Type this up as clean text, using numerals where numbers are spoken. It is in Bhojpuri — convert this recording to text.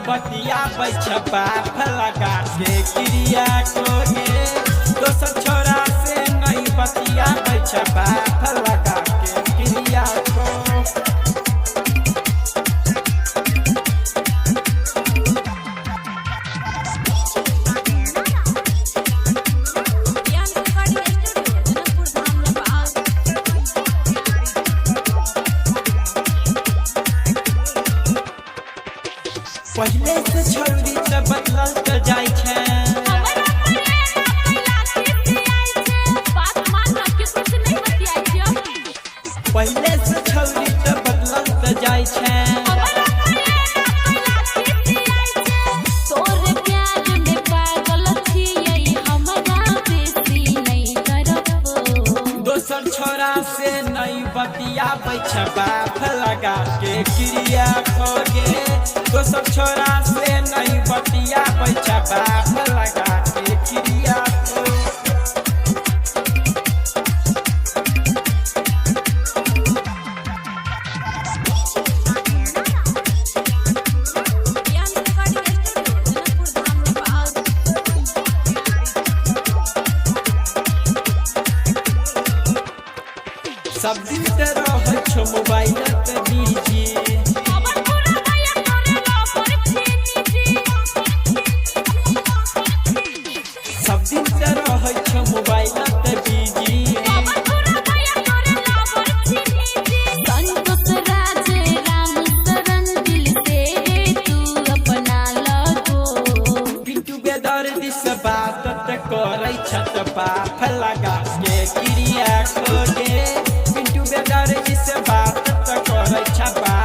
बतिया छपा लगा के क्रिया कोगे दोसर छोरा से नहीं बतिया छपा लगा के क्रिया को पहले से छौरी त बदलल त जाय छै पहले से छौरी त बदलल त जाय छै तोरे प्यार में पागल छियै हमरा बेसी नहीं करब दोसर छोरा से नहीं बतिया छपा लगा के क्रिया खोगे दोसर छोरा से नहीं बतिया छपा लगा के क्रिया सब दिन रह छो मोबाइल पे बिजी सब दिन रह छो मोबाइल पे बिजी संतोष राज राम शरण दिल से तू अपना लगो पिंटू बेदर्दी से बात त करे छत पाफ लगा के क्रिया खोगे पिंटू बेदर्दी से बात त करे छपा